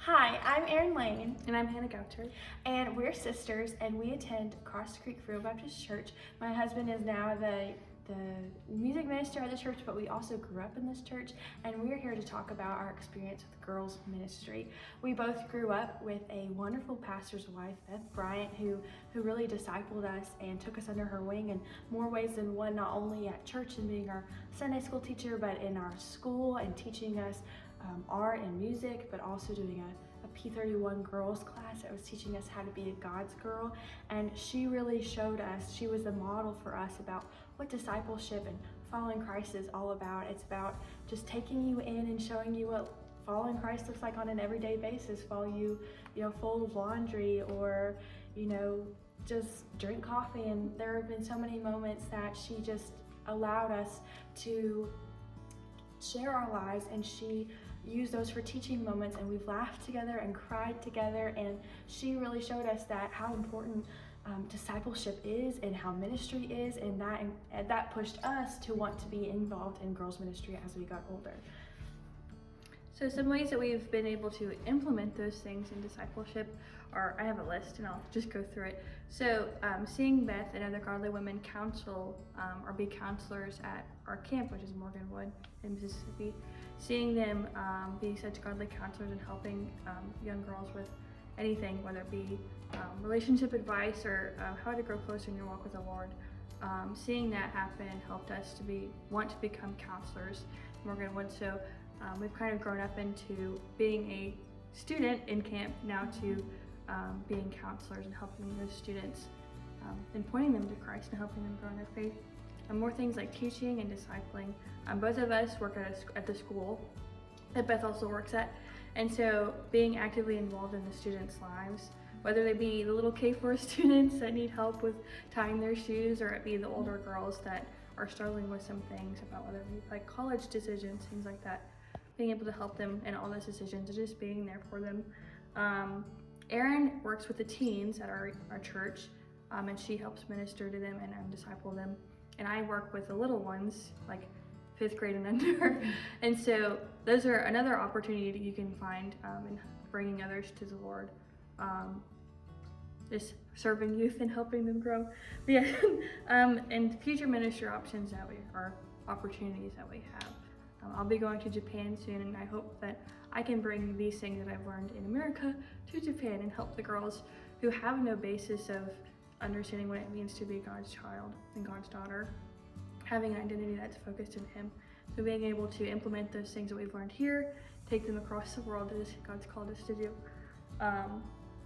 Hi, I'm Erin Lane, And I'm Hannah Goucher. and we're sisters, and we attend Cross Creek Free Baptist Church. My husband is now the music minister at the church, but we also grew up in this church, and we're here to talk about our experience with girls ministry. We both grew up with a wonderful pastor's wife, Beth Bryant, who really discipled us and took us under her wing in more ways than one, not only at church and being our Sunday school teacher, but in our school and teaching us art and music, but also doing a P31 girls class that was teaching us how to be a God's girl. And she really showed us, she was the model for us about what discipleship and following Christ is all about. It's about just taking you in and showing you what following Christ looks like on an everyday basis. While you fold laundry, or just drink coffee. And there have been so many moments that she just allowed us to share our lives, and she used those for teaching moments, and we've laughed together and cried together. And she really showed us that how important discipleship is and how ministry is, and that pushed us to want to be involved in girls ministry as we got older. So some ways that we've been able to implement those things in discipleship are, I have a list and I'll just go through it. So seeing Beth and other godly women counsel or be counselors at our camp, which is Morganwood in Mississippi, seeing them be such godly counselors and helping young girls with anything, whether it be relationship advice or how to grow closer in your walk with the Lord. Seeing that happen helped us to want to become counselors at Morganwood. So we've kind of grown up into being a student in camp now to being counselors and helping those students and pointing them to Christ and helping them grow in their faith. And more things like teaching and discipling. Both of us work at the school that Beth also works at, and so being actively involved in the students' lives, whether they be the little K4 students that need help with tying their shoes, or it be the older girls that are struggling with some things about whether it be like college decisions, things like that. Being able to help them in all those decisions and just being there for them. Erin works with the teens at our church, and she helps minister to them and disciple them. And I work with the little ones, like 5th grade and under. And so those are another opportunity that you can find in bringing others to the Lord. Just serving youth and helping them grow. But yeah, and future ministry options opportunities that we have. I'll be going to Japan soon, and I hope that I can bring these things that I've learned in America to Japan and help the girls who have no basis of understanding what it means to be God's child and God's daughter, having an identity that's focused in Him. So being able to implement those things that we've learned here, take them across the world as God's called us to do.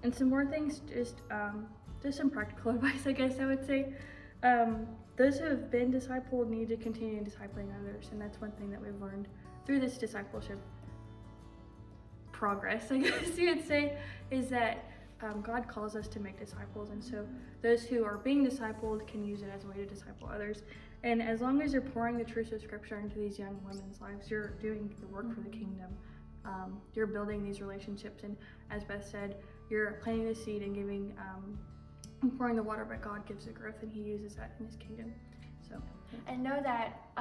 And some more things, just some practical advice, I guess I would say. Those who have been discipled need to continue discipling others, and that's one thing that we've learned through this discipleship progress, I guess you would say, is that God calls us to make disciples, and so those who are being discipled can use it as a way to disciple others. And as long as you're pouring the truths of Scripture into these young women's lives, you're doing the work for the kingdom. You're building these relationships, and as Beth said, you're planting the seed and giving and pouring the water, but God gives the growth, and He uses that in His kingdom. So, and know that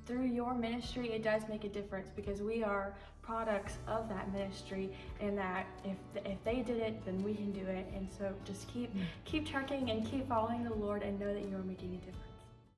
through your ministry, it does make a difference, because we are products of that ministry, and that if they did it, then we can do it. And so just keep trucking and keep following the Lord, and know that you are making a difference.